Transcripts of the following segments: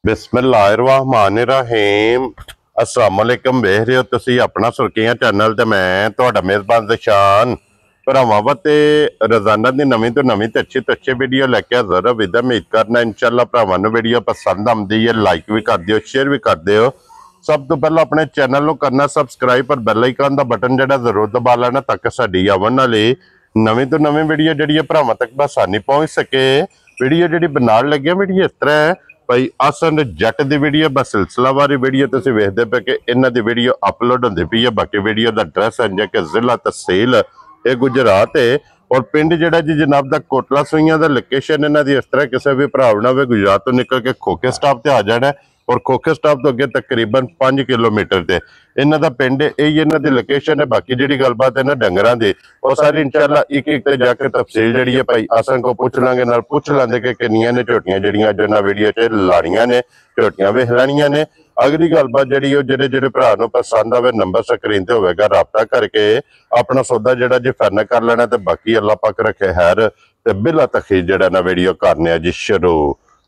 बिस्मिल्लाहिर्रहमानिर्रहीम अस्सलाम वालेकुम वेख रहे हो तुसी अपना सुर्खियां चैनल ते मैं तुहाडा मेज़बान ज़शान भरावां वास्ते रोजाना दी नवीं तो नवीं ते अच्छी वीडियो लैके हाज़र विद उम्मीद करना इंशाअल्लाह भरावां नूं वीडियो पसंद आउंदी है। लाइक भी कर दिओ, शेयर भी कर दिओ। सब तो पहले अपने चैनल नूं करना सबसक्राइब पर बैल आइकन दा बटन जिहड़ा जरूर दबा लेना ताकि साडी आवन वाली नवीं तो नवीं वीडियो जिहड़ी भरावां तक आसानी पहुंच सके। वीडियो जिहड़ी बनाउण लगे वीडियो इस तरह है भाई असन जट की वीडियो बस सिलसिलावारी वीडियो तुसीं वेखदे पे कि इन्हां दी वीडियो अपलोड होंदी पई है। बाकी वीडियो दा एड्रैस है कि जिला तहसील ये गुजरात है और पिंड जिहड़ा जी जनाब दा कोटला सूइयां दा लोकेशन इन्हां दी इस तरह किसी भी भरा ना होवे गुजरात तो निकल के खोखे स्टाप ते आ जाना है और खोखे स्टाप तो अगे तकरीबन 5 किलोमीटर ते इन्हां दा पिंड यही इन्हां दी लोकेशन है। बाकी जिहड़ी गलबात है ना डंगरां दी वो सारी इंशाअल्लाह एक एक ते जाके तफसील जिहड़ी है भाई असन को पूछ लांगे नाल पूछ लांदे कि किन्नियां ने झोटियां जिहड़ियां अज इन्हां वीडियो च लाणियां ने झोटियां वेख लैणियां ने। अगली गलबात जिहड़ी ओ जिहड़े भरा नूं पसंद आवे नंबर स्क्रीन ते होवेगा राबता करके अपना सौदा जिहड़ा जी फाइनल कर लेना ते बाकी अल्लाह पाक रखे खैर ते बिला तखीर जिहड़ा ना वीडियो करने जी शुरू।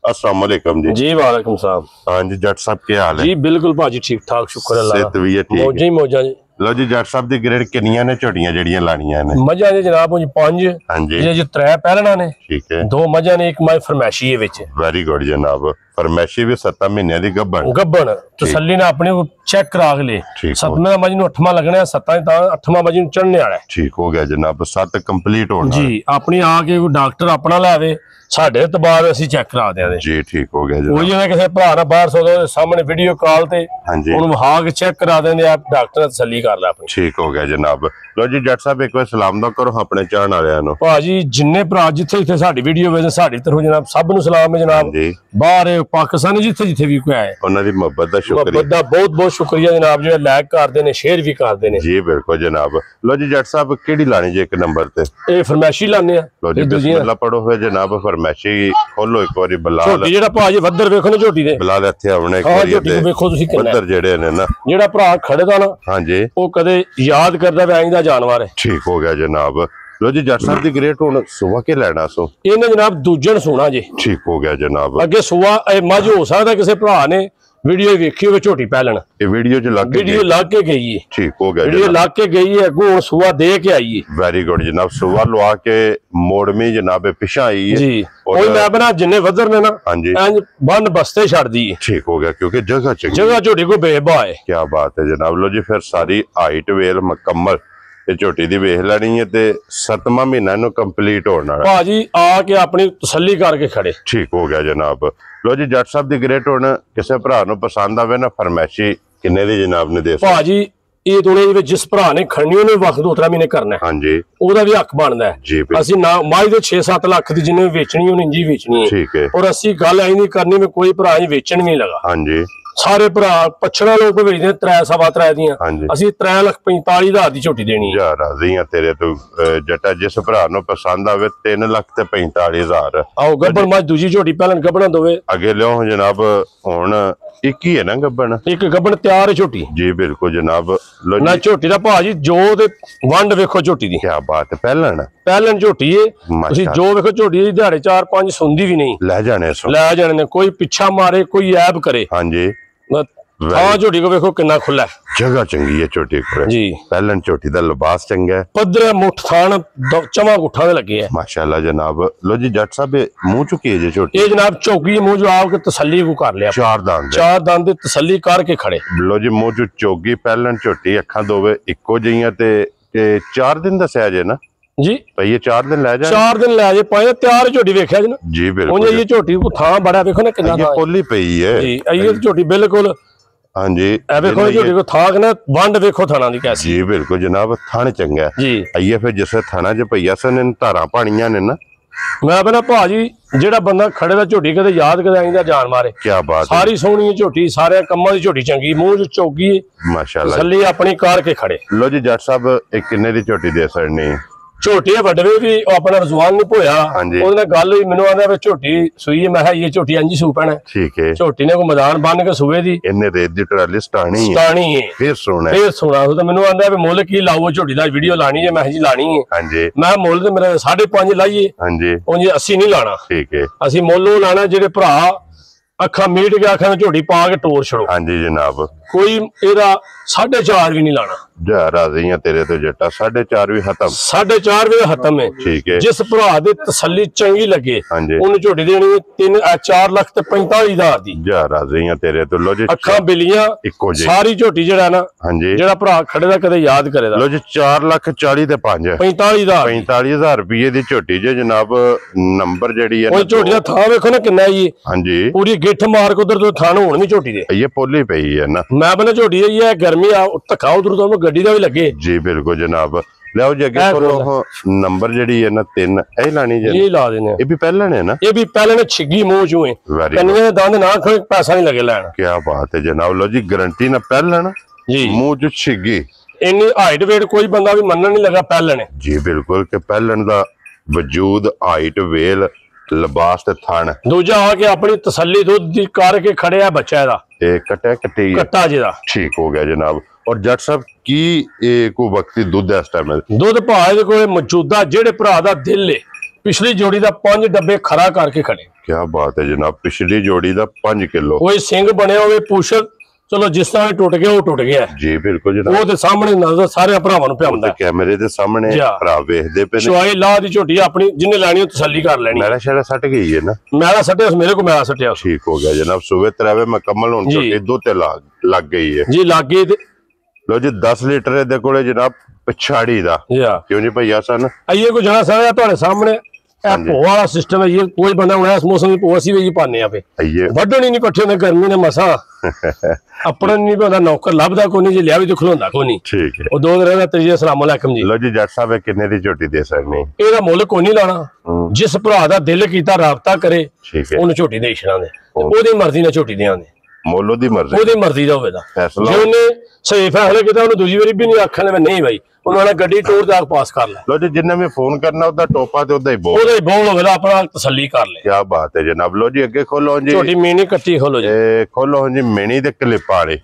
अस्सलाम वालेकुम जी। वालेकुम सलाम। हाँ जी जट साहब क्या हाल है जी? बिल्कुल भाजी ठीक ठाक शुक्र अल्लाह दा। मौजा ही मौजा जी। लो जी जट साहब दी ग्रेड किन्नियां ने झोटियां जिहड़ियां लाणियां ने? मझां ने जनाब जी 5। हाँ जी जे 3 पहलना ने, ठीक है। 2 मझां ने, एक मझ फरमैशी है विच। वेरी गुड जनाब। फरमैशी भी 7 महीने दी गब्बन तसल्ली ने अपने को चेक करा के ले। 7वें मझ नूं 8वां लगना है, 7 ता 8वां मझ नूं चढ़ने वाला है। ठीक हो गया जनाब। 7 कंप्लीट होना जी। अपनी आके कोई डॉक्टर अपना लावे साडे तबार असीं चेक करा देंगे जी। ठीक हो गया कोई ना किसी भरा ना बाहर सो सामने वीडियो कॉल ते उन्हें वहा के चेक करा देंगे आप डॉक्टर तसल्ली कर ला अपनी। ठीक हो गया जनाब। लो जी जट साहब एक बार सलाम दो करो अपने चाहण वालियां नूं। भाजी जिन्ने भरा जिथे जिथे साडी वीडियो वेखदे साडी तरफों जनाब सब नूं सलाम है जनाब। बाहर पाकिस्तान जिथे जिथे भी कोई आए उन्हां दी मोहब्बत दा शुक्रिया। मोहब्बत दा बहुत बहुत शुक्रिया जनाब जो लाइक करदे ने शेयर भी करदे ने। जी बिल्कुल जनाब। लो जी जट साहब केड़ी लानी जी एक नंबर ते? ए फरमैशी लाने आ। लो जी बिस्मिल्लाह पढ़ो फिर जनाब। फरमैशी खोलो एक बारी बलाल झोटी जेड़ा भाजी वद्दर वेखो ना झोटी दे बलाल इत्थे आवणे एक हां बारी झोटी वेखो तुसी किन्ना वद्दर जेड़े ने ना जेड़ा भरा खड़े दा ना हां जी ओ कदे याद करदा वे आइंदा जानवर है। ठीक हो गया जनाब। लो जी जट साहब दी ग्रेट हुन सुबह के लेना सो इन्हें जनाब दूजन सोना जी। ठीक हो गया जनाब। अगे सुबह मझ हो सकदा किसी भरा ने वीडियो वेखी होवे झोटी पहलन ये वीडियो जो लग के गई है। ठीक हो गया वीडियो लग के गई है अगू हुन सुबह दे के आई है। वेरी गुड जनाब। सुबह लवा के मोड़ में जनाब पिछा आई है जी। कोई मैं बना जिन्ने वदर ने ना हां जी इंज बन बस्ते छड़ दी है। ठीक हो गया क्योंकि जगह झोटी को बेबा है। क्या बात है जनाब। लो जी फिर सारी हाइट वेल मुकम्मल झोटी दी वेख लैनी है ते 7वां महीना इन्हू कंप्लीट होना है। भाजी आके अपनी तसल्ली करके खड़े। ठीक हो गया जनाब। लो जी जट साहब दी ग्रेट हुन किसी भरा नूं पसंद आवे ना फरमैशी किन्ने दी जनाब ने दे भाजी ये थोड़े जिस भरा ने खड़नी उन्हें वक्त 2-3 महीने करना है। हां जी ओदा भी हक बनदा है। असि ना माई दे 6-7 लाख दी जिन्ने बेचनी उन्हें इंजी बेचनी है। ठीक है। और असि गल आई नहीं करनी में कोई भरा ही बेचन नहीं लगा। हां जी सारे भरा पछड़ा लोग बेचदे 3-3.5 दियां असि 3,45,000 दी झोटी देनी है। यार राजी हां तेरे तो जटा जिस भरा नूं पसंद आवे 3,45,000। आओ गब्बन मज दूजी झोटी पहलन गब्बना दोवे अगे लियो जनाब। हुन एक ही है ना गब्बन? एक गब्बन तैयार है झोटी जी बिल्कुल जनाब। लो ना झोटी दा भाजी जो ते वंड वेखो झोटी दी। क्या बात है। पहलन झोटी है तुसी जो वेखो झोटी दी दिहाड़े 4-5 सुंदी भी नहीं ले जाने ने कोई पिछा मारे कोई ऐब करे। हां जी हाँ झोटी को वेखो कितना खुला है। जगह चंगी है झोटी को जी। पहलन झोटी दा लिबास चंगा है। पदरे मुठ थान चमा गुठा दे लगे है माशाल्लाह जनाब। लो जी जट साहब मुंह चुकी है झोटी ये जनाब चौकी मुंह जो आपके तसल्ली को कर लिया। 4 दांत दे तसल्ली करके खड़े। लो जी मुंह जो चौकी पहलन झोटी अखां दोवे इक्को जिहियां ते 4 दिन दस्या जे ना जी भाई ये 4 दिन ले जाए 4 दिन ले जाए पाए तैयार झोटी वेख्या जी ना जी बिल्कुल ये झोटी को थां बड़ा देखो ना कितना पोली पई है जी ये झोटी बिल्कुल हां जी देखो झोटी को थाक ना वंड देखो थाना दी कैसी जी बिल्कुल जनाब। थान चंगा है जी। आइए फिर जिस थाना च पईया सन इन धारा पानियां ने ना मैं बना भाजी जेड़ा बंदा खड़े दा झोटी कदे याद कदे आइंदा जान मारे। क्या बात सारी सोहनी झोटी सारे कम्मां दी झोटी चंगी मुंह च चौकी माशाल्लाह तसल्ली अपनी कार के खड़े। लो जी जट साहब एक किन्ने दी झोटी दे सकनी? झोटी वडवे भी अपना रजवान नहीं पोया ओदे गल हुई मैनू आंदा झोटी सूई है। मैं ये झोटी इंज सू पैना ठीक है। झोटी ने को मैदान बन के सूए दी इन्ने रेत दी ट्राली स्टाणी है फिर सोना तो मैनू आंदा मुल की लाओ झोटी दा वीडियो लानी है। मैं जी लानी है। हां जी मैं मुल ते मेरे 5.5 लाइए। हां जी उंज 80 नहीं लाना ठीक है। असि मुल लाना जेडे भरा ਅੱਖਾਂ ਮੀਟ ਕੇ ਅੱਖਾਂ ਵਿੱਚ ਝੋਟੀ ਪਾ ਕੇ ਟੋਰ ਛੜੋ। ਹਾਂਜੀ ਜਨਾਬ, ਕੋਈ ਇਹਦਾ 4.5 ਵੀ ਨਹੀਂ ਲਾਣਾ। ਜਾ ਰਾਜ਼ੀ ਆ ਤੇਰੇ ਤੋਂ ਜੱਟਾ, 4.5 ਵੀ ਖਤਮ। 4.5 ਵੀ ਖਤਮ ਹੈ। ਠੀਕ ਹੈ। ਜਿਸ ਭਰਾ ਦੀ ਤਸੱਲੀ ਚੰਗੀ ਲੱਗੇ ਉਹਨੂੰ ਝੋਟੀ ਦੇਣੀ ਹੈ 4,45,000 ਦੀ। ਜਾ ਰਾਜ਼ੀ ਆ ਤੇਰੇ ਤੋਂ। ਲੋ ਜੀ ਅੱਖਾਂ ਬਿਲੀਆਂ ਇੱਕੋ ਜੀ ਸਾਰੀ ਝੋਟੀ ਜਿਹੜਾ ਨਾ, ਹਾਂਜੀ, ਜਿਹੜਾ ਭਰਾ ਖੜੇ ਦਾ ਕਦੇ ਯਾਦ ਕਰੇਦਾ। ਲੋ ਜੀ 4,40,000 ਤੇ 45,000 ਰੁਪਏ ਦੀ ਝੋਟੀ ਜੇ ਜਨਾਬ। ਨੰਬਰ ਜਿਹੜੀ ਹੈ ਉਹ ਝੋਟੀ ਦਾ ਥਾਂ ਵੇਖੋ ਨਾ ਕਿੰਨਾ ਜੀ। ਹਾਂਜੀ, ਪੂਰੀ ਗਿੱਠ ਮਾਰ ਕੇ ਉਧਰ ਤੋਂ ਥਾਣ ਹੋਣ ਵੀ ਝੋਟੀ ਦੇ। ਇਹ ਪੋਲੀ ਪਈ ਹੈ ਨਾ। ਮੈਂ ਬਣਾ ਝੋਟੀ ਹੈ ਇਹ ਗਰਮੀ ਆ ਧੱਕਾ ਉਧਰ ਤੋਂ ਗੱਡੀ ਦਾ ਵੀ ਲੱਗੇ। ਜੀ ਬਿਲਕੁਲ ਜਨਾਬ। ਲਿਆਓ ਜੀ ਅੱਗੇ ਕੋਲੋਂ ਨੰਬਰ ਜਿਹੜੀ ਹੈ ਨਾ 3 ਇਹ ਲਾਣੀ ਜੀ। ਇਹ ਲਾ ਦੇਣੇ। ਇਹ ਵੀ ਪਹਿਲਾਂ ਨੇ ਨਾ, ਇਹ ਵੀ ਪਹਿਲਾਂ ਨੇ ਛਿੱਗੀ ਮੂੰਹ ਚੋਂ ਹੈ। ਕੰਨੀਆਂ ਦੰਦ ਨਾ ਕੋਈ ਪੈਸਾ ਨਹੀਂ ਲੱਗੇ ਲੈਣ। ਕੀ ਬਾਤ ਹੈ ਜਨਾਬ। ਲੋ ਜੀ ਗਾਰੰਟੀ ਨਾ ਪਹਿਲਾਂ ਜੀ ਮੂੰਹ ਚ ਛਿੱਗੀ। ਇੰਨੀ ਹਾਈਟ ਵੇਟ ਕੋਈ ਬੰਦਾ ਵੀ ਮੰਨਣ ਨਹੀਂ ਲੱਗਾ ਪਹਿਲਾਂ ਨੇ। ਜੀ ਬਿਲਕੁਲ ਕਿ ਪਹਿਲਾਂ ਦਾ ਵਜੂਦ, ਹਾਈਟ, ਵੇਲ, ਲਿਬਾਸ ਤੇ ਥਣ। ਦੂਜਾ ਆ ਕੇ ਆਪਣੀ ਤਸੱਲੀ ਦੁੱਧ ਦੀ ਕਰਕੇ ਖੜਿਆ ਬੱਚਾ ਇਹਦਾ। ਇਹ ਕੱਟਾ ਜਿਹਦਾ ਠੀਕ ਹੋ ਗਿਆ ਜਨਾਬ। ਔਰ ਜੱਟ ਸਾਹਿਬ ਕੀ ਇਹ ਕੋ ਵਕਤੀ ਦੁੱਧ ਇਸ ਟਾਈਮ ਦੁੱਧ ਭਾਅ ਦੇ ਕੋਲ ਮੌਜੂਦਾ ਜਿਹੜੇ ਭਰਾ ਦਾ ਦਿਲ ਏ ਪਿਛਲੀ ਜੋੜੀ ਦਾ 5 ਡੱਬੇ ਖਰਾ ਕਰਕੇ ਖੜੇ। ਕੀ ਬਾਤ ਹੈ ਜਨਾਬ। ਪਿਛਲੀ ਜੋੜੀ ਦਾ 5 ਕਿਲੋ। ਕੋਈ ਸਿੰਘ ਬਣਿਆ ਹੋਵੇ ਪੁੱਛ, ਚਲੋ ਜਿਸ ਤਰ੍ਹਾਂ ਟੁੱਟ ਗਿਆ ਉਹ ਟੁੱਟ ਗਿਆ। ਜੀ ਬਿਲਕੁਲ ਜਨਾਬ। ਉਹ ਤੇ ਸਾਹਮਣੇ ਨਜ਼ਰ ਸਾਰੇ ਭਰਾਵਾਂ ਨੂੰ ਪਿਆਉਂਦਾ। ਕੈਮਰੇ ਦੇ ਸਾਹਮਣੇ ਭਰਾ ਵੇਖਦੇ ਪਏ ਨੇ। ਚੁਆਈ ਲਾ ਦੀ ਝੋਟੀ ਆਪਣੀ ਜਿੰਨੇ ਲੈਣੀ ਉਹ ਤਸੱਲੀ ਕਰ ਲੈਣੀ। ਮੇਰਾ ਸ਼ੇਰਾ ਸੱਟ ਗਈ ਹੈ ਨਾ। ਮੇਰਾ ਸੱਟਿਆ ਮੇਰੇ ਕੋ ਮੇਰਾ ਸੱਟਿਆ। ਠੀਕ ਹੋ ਗਿਆ ਜਨਾਬ। ਸੂਵੇ ਤਰਾਵੇ ਮੁਕੰਮਲ ਹੁਣ ਝੋਟੀ ਦੁੱਧ ਤੇ ਲੱਗ ਗਈ ਹੈ ਜੀ। ਲੱਗ ਗਈ। ਲੋ ਜੀ 10 ਲੀਟਰ ਇਹਦੇ ਕੋਲੇ ਜਨਾਬ ਪਛਾੜੀ ਦਾ। ਕਿਉਂ ਜੀ ਭਈਆ ਸਨ ਆਈਏ ਕੋ ਜਣਾ ਸਾਰਾ ਤੁਹਾਡੇ ਸਾਹਮਣੇ ਇਹ ਭੋ ਵਾਲਾ ਸਿਸਟਮ ਹੈ। ਇਹ ਕੋਈ ਬੰਦਾ ਹੁਣ ਇਸ ਮੌਸਮ ਵਿੱਚ ਭੋ ਅਸੀਂ ਵੀ ਪਾਣੇ ਆ ਪੇ ਵੱਢਣੀ ਨਹੀਂ ਪੱਠੇ ਨੇ ਗਰਮੀ ਨੇ ਮਸਾ ਆਪਣਾ ਨਹੀਂ ਪਤਾ ਨੌਕਰ ਲੱਭਦਾ ਕੋਈ ਨਹੀਂ। ਜੇ ਲਿਆ ਵੀ ਤੇ ਖਲੋਂਦਾ ਕੋਈ ਨਹੀਂ। ਠੀਕ ਹੈ। ਉਹ ਦੋ ਦਿਨ ਦਾ ਤਜੀਆ ਅਸਲਾਮ ਅਲੈਕਮ ਜੀ। ਲੋ ਜੀ ਜੱਟ ਸਾਹਿਬ ਕਿੰਨੇ ਦੀ ਝੋਟੀ ਦੇ ਸਕਦੇ? ਇਹਦਾ ਮੁੱਲ ਕੋਈ ਨਹੀਂ ਲਾਣਾ। ਜਿਸ ਭਰਾ ਦਾ ਦਿਲ ਕੀਤਾ ਰਾਬਤਾ ਕਰੇ ਉਹਨੂੰ ਝੋਟੀ ਦੇ ਇਸ਼ਰਾਂ ਦੇ ਉਹਦੀ ਮਰਜ਼ੀ ਨਾਲ ਝੋਟੀ ਦੇਾਂਗੇ। ਮੁੱਲ ਉਹਦੀ ਮਰਜ਼ੀ ਦਾ ਹੋਵੇਗਾ। ਜੇ ਉਹਨੇ ਸਹੀ ਫੈਸਲਾ ਕੀਤਾ ਉਹਨੂੰ ਦੂਜੀ ਵਾਰੀ ਵੀ ਨਹੀਂ ਆਖਣ ਲੈ ਨਹੀਂ ਬਾਈ ਉਹਨਾਂ ਨੇ ਗੱਡੀ ਟੋਰ ਜਾ ਕੇ ਪਾਸ ਕਰ ਲੈ। ਲੋ ਜੀ ਜਿੰਨੇ ਵੀ ਫੋਨ ਕਰਨਾ ਉਹਦਾ ਟੋਪਾ ਤੇ ਉਹਦਾ ਹੀ ਬੋਲ ਹੋਵੇਗਾ ਆਪਣਾ ਤਸੱਲੀ ਕਰ ਲੈ। ਕੀ ਬਾਤ ਹੈ ਜਨਾਬ। ਲੋ ਜੀ ਅੱਗੇ ਖੋਲੋ ਜੀ ਛੋਟੀ ਮੀਣੀ ਕੱਟੀ ਖੋਲੋ ਜੀ। ਖੋਲੋ ਜੀ ਮੀਣੀ ਤੇ ਕਲਿੱਪ ਵਾਲੇ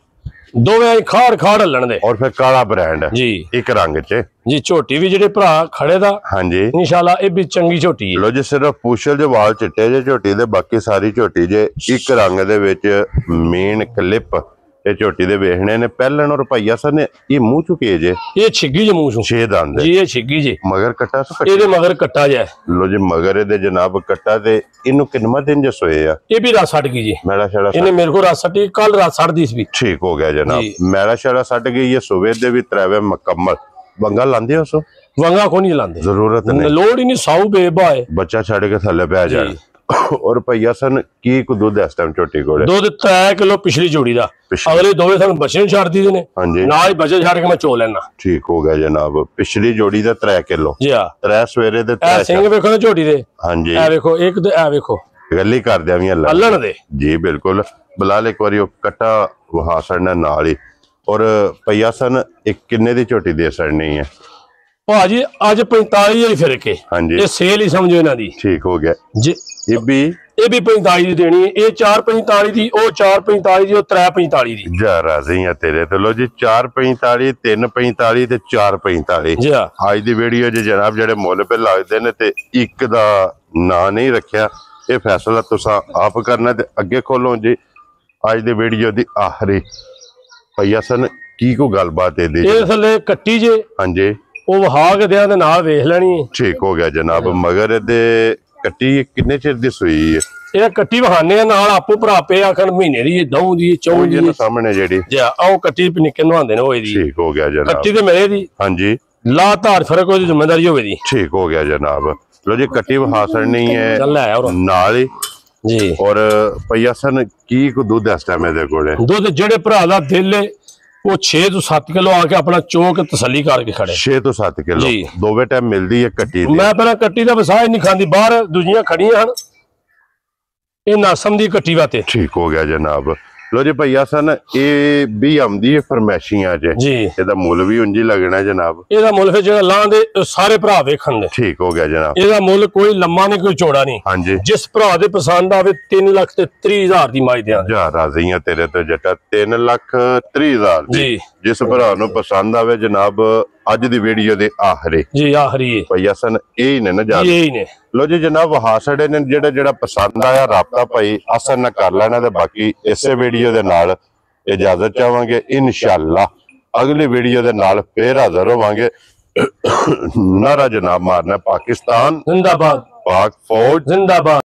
ਦੋਵੇਂ ਖਾੜ ਹੱਲਣ ਦੇ। ਔਰ ਫਿਰ ਕਾਲਾ ਬ੍ਰਾਂਡ ਜੀ ਇੱਕ ਰੰਗ ਚ ਜੀ। ਝੋਟੀ ਵੀ ਜਿਹੜੇ ਭਰਾ ਖੜੇ ਦਾ ਹਾਂਜੀ ਇਨਸ਼ਾਅੱਲਾ ਇਹ ਵੀ ਚੰਗੀ ਝੋਟੀ ਹੈ। ਲੋ ਜੀ ਸਿਰਫ ਪੂਛਲ ਦੇ ਵਾਲ ਚਿੱਟੇ ਜੇ ਝੋਟੀ ਦੇ, ਬਾਕੀ ਸਾਰੀ ਝੋਟੀ ਜੇ ਇੱਕ ਰੰਗ ਦੇ ਵਿੱਚ ਮੇਨ ਕਲਿੱਪ। ਇਹ ਝੋਟੀ ਦੇ ਵੇਖਣੇ ਨੇ ਪਹਿਲਣ। ਔਰ ਭਈਆ ਸਰ ਨੇ ਇਹ ਮੂੰਹ ਚੁਕੇ ਜੇ ਇਹ ਛਿੱਗੀ ਜੇ ਮੂੰਹ ਚੋਂ 6 ਦੰਦ ਜੀ। ਇਹ ਛਿੱਗੀ ਜੇ ਮਗਰ ਕੱਟਾ ਇਹਦੇ ਮਗਰ ਕੱਟਾ ਜੇ। ਲੋ ਜੀ ਮਗਰ ਇਹਦੇ ਜਨਾਬ ਕੱਟਾ ਤੇ ਇਹਨੂੰ ਕਿੰਨਾ ਦਿਨ ਜੇ ਸੋਏ ਆ? ਇਹ ਵੀ ਰਾਤ ਛੱਡ ਗਈ ਜੀ। ਮੈਲਾ ਛੜਾ ਇਹਨੇ ਮੇਰੇ ਕੋਲ ਰਾਤ ਛੱਡੀ ਕੱਲ ਰਾਤ ਛੱਡਦੀ ਸੀ। ਠੀਕ ਹੋ ਗਿਆ ਜਨਾਬ। ਮੈਲਾ ਛੜਾ ਛੱਡ ਗਈ। ਇਹ ਸੋਵੇ ਦੇ ਵੀ ਤਰਾਵੇ ਮੁਕੰਮਲ। ਵੰਗਾ ਲਾਂਦੇ ਹੋ? ਵੰਗਾ ਕੋ ਨਹੀਂ ਲਾਂਦੇ, ਜ਼ਰੂਰਤ ਨਹੀਂ, ਲੋੜ ਹੀ ਨਹੀਂ। ਸਾਊ ਬੇਬਾ ਹੈ ਬੱਚਾ ਛੱਡ ਕੇ ਥੱਲੇ ਪੈ ਜਾਏ। ਔਰ ਭਈਆ ਸਨ ਕੀ ਕੋ ਦੁੱਧ ਇਸ ਟਾਈਮ ਝੋਟੀ ਕੋਲੇ? ਦੁੱਧ 3 ਕਿਲੋ ਪਿਛਲੀ ਜੋੜੀ ਦਾ। ਅਗਲੇ ਦੋਵੇਂ ਸਾਨੂੰ ਬੱਚੇ ਨੂੰ ਛੱਡ ਦਿੱਤੇ ਨੇ ਨਾਲ ਹੀ ਬੱਚੇ ਛੱਡ ਕੇ ਮੈਂ ਚੋ ਲੈਣਾ। ਠੀਕ ਹੋ ਗਿਆ ਜਨਾਬ। ਪਿਛਲੀ ਜੋੜੀ ਦਾ 3 ਕਿਲੋ ਜੀ। 3 ਸਵੇਰੇ ਦੇ 3 ਸਿੰਘ ਵੇਖੋ ਨਾ ਝੋਟੀ ਦੇ। ਹਾਂਜੀ ਇਹ ਵੇਖੋ ਇੱਕ ਤੇ ਇਹ ਵੇਖੋ ਗੱਲੀ ਕਰ ਦਿਆਂਗੇ ਅੱਲਣ ਦੇ ਜੀ। ਬਿਲਕੁਲ ਬਲਾਲ ਇੱਕ ਵਾਰੀ ਉਹ ਕੱਟਾ ਵਹਾ ਸੜਨਾ ਨਾਲ ਹੀ। ਔਰ ਭਈਆ ਸਨ ਇੱਕ ਕਿੰਨੇ ਦੀ ਝੋਟੀ ਦੇ ਸੜਨੀ ਹੈ ਭਾਜੀ? ਅੱਜ 45 ਫਿਰਕੇ। ਹਾਂਜੀ ਇਹ ਸੇਲ ਹੀ ਸਮਝੋ ਇਹਨਾਂ ਦੀ। ਠੀਕ ਹੋ ਗਿਆ ਜੀ। ਇਹ ਵੀ 45 ਦੀ ਦੇਣੀ ਹੈ। ਇਹ 445 ਦੀ, ਉਹ 445 ਦੀ, ਉਹ 345 ਦੀ। ਜਾ ਰਾਜ਼ੀ ਆ ਤੇਰੇ ਤੇ। ਲੋ ਜੀ 445 345 ਤੇ 445 ਜੀ। ਅੱਜ ਦੀ ਵੀਡੀਓ ਚ ਜਨਾਬ ਜਿਹੜੇ ਮੁੱਲ ਪੇ ਲੱਗਦੇ ਨੇ ਤੇ ਇੱਕ ਦਾ ਨਾਂ ਨਹੀਂ ਰੱਖਿਆ। ਇਹ ਫੈਸਲਾ ਤੁਸੀਂ ਆਪ ਕਰਨਾ। ਤੇ ਅੱਗੇ ਖੋਲੋ ਜੀ ਅੱਜ ਦੀ ਵੀਡੀਓ ਦੀ ਆਖਰੀ ਭਈਆ ਸਨ ਕੀ ਕੋ ਗੱਲਬਾਤ ਇਹਦੇ ਇਹ ਥੱਲੇ ਕੱਟੀ ਜੇ। ਹਾਂਜੀ ਉਹ ਵਹਾ ਕੇ ਦਿਆਂ ਦੇ ਨਾਲ ਵੇਖ ਲੈਣੀ। ਠੀਕ ਹੋ ਗਿਆ ਜਨਾਬ। ਮਗਰ ਇਹਦੇ ਕੱਟੀ ਕਿੰਨੇ ਚਿਰ ਦੀ ਸੂਈ ਹੈ? ਇਹ ਕੱਟੀ ਵਹਾਨੇ ਆ ਨਾਲ ਆਪੋ ਭਰਾ ਪੇ ਆਖਣ ਮਹੀਨੇ ਦੀ ਦਊ ਦੀ ਚੌਂ ਦੀ ਸਾਹਮਣੇ ਜਿਹੜੀ ਉਹ ਕੱਟੀ ਨਿੱਕੇ ਨਵਾਉਂਦੇ ਨੇ ਉਹ ਇਹਦੀ। ਠੀਕ ਹੋ ਗਿਆ ਜਨਾਬ। ਕੱਟੀ ਤੇ ਮੇਰੇ ਦੀ ਹਾਂਜੀ ਲਾ ਧਾਰ ਫਰਕ ਉਹਦੀ ਜ਼ਿੰਮੇਵਾਰੀ ਹੋਵੇ ਦੀ। ਠੀਕ ਹੋ ਗਿਆ ਜਨਾਬ। ਲੋ ਜੀ ਕੱਟੀ ਵਹਾ ਸੜਨੀ ਹੈ ਨਾਲ ਹੀ ਜੀ। ਔਰ ਭਈਆ ਸਨ ਕੀ ਕੋ ਦੁੱਧ ਇਸ ਟਾਈਮ ਇਹਦੇ ਕੋਲੇ? ਦੁੱਧ ਜਿਹੜੇ ਭਰਾ ਦਾ ਦਿਲ ਹੈ ਉਹ 6 ਤੋਂ 7 ਕਿਲੋ ਆ ਕੇ ਆਪਣਾ ਚੋਕ ਤਸੱਲੀ ਕਰਕੇ ਖੜੇ। 6 ਤੋਂ 7 ਕਿਲੋ ਦੋਵੇਂ ਟਾਈਮ ਮਿਲਦੀ ਹੈ ਕੱਟੀ ਦੀ। ਮੈਂ ਪਹਿਲਾਂ ਕੱਟੀ ਦਾ ਵਸਾਹ ਨਹੀਂ ਖਾਂਦੀ, ਬਾਹਰ ਦੂਜੀਆਂ ਖੜੀਆਂ ਹਨ ਇਹ ਨਾਸਮ ਦੀ ਕੱਟੀ ਵਾਤੇ। ਠੀਕ ਹੋ ਗਿਆ ਜਨਾਬ। ਲੋ ਜੀ ਭਈਆ ਸਨ ਇਹ ਵੀ ਆਉਂਦੀ ਹੈ ਫਰਮੈਸ਼ੀਆਂ ਚ ਜੀ। ਇਹਦਾ ਮੁੱਲ ਵੀ ਉਂਝ ਹੀ ਲੱਗਣਾ ਜਨਾਬ। ਇਹਦਾ ਮੁੱਲ ਫਿਰ ਜਿਹੜਾ ਲਾਂ ਦੇ ਸਾਰੇ ਭਰਾ ਵੇਖਣ ਦੇ। ਠੀਕ ਹੋ ਗਿਆ ਜਨਾਬ। ਇਹਦਾ ਮੁੱਲ ਕੋਈ ਲੰਮਾ ਨਹੀਂ ਕੋਈ ਚੌੜਾ ਨਹੀਂ। ਹਾਂਜੀ ਜਿਸ ਭਰਾ ਦੇ ਪਸੰਦ ਆਵੇ 3,30,000 ਦੀ ਮਾਈ ਦਿਆਂ। ਜਾ ਰਾਜ਼ੀ ਆ ਤੇਰੇ ਤੋਂ ਜੱਟਾ। 3,30,000 ਦੀ ਜਿਸ ਭਰਾ ਨੂੰ ਪਸੰਦ ਆਵੇ ਜਨਾਬ। ਅੱਜ ਦੀ ਵੀਡੀਓ ਦੇ ਆਖਰੀ ਜੀ ਆਖਰੀ ਭਈਆ ਸਨ ਇਹ ਹੀ ਨੇ ਨਾ ਜੀ। ਇਹ ਹੀ ਨੇ ਲੋ ਜੀ ਜਨਾਬ ਹਾਸੜੇ ਨੇ ਜਿਹੜਾ ਪਸੰਦ ਆਇਆ ਰਾਬਤਾ ਭਾਈ ਆਸਾਨ ਨਾਲ ਕਰ ਲੈਣਾ ਤੇ ਬਾਕੀ ਇਸੇ ਵੀਡੀਓ ਦੇ ਨਾਲ ਇਜਾਜ਼ਤ ਚਾਹਾਂਗੇ ਇਨਸ਼ਾਅੱਲਾ ਅਗਲੀ ਵੀਡੀਓ ਦੇ ਨਾਲ ਫੇਰ ਹਾਜ਼ਰ ਹੋਵਾਂਗੇ ਨਾਰਾ ਜਨਾਬ ਮਾਰਨਾ ਪਾਕਿਸਤਾਨ जिंदाबाद पाक फौज जिंदाबाद।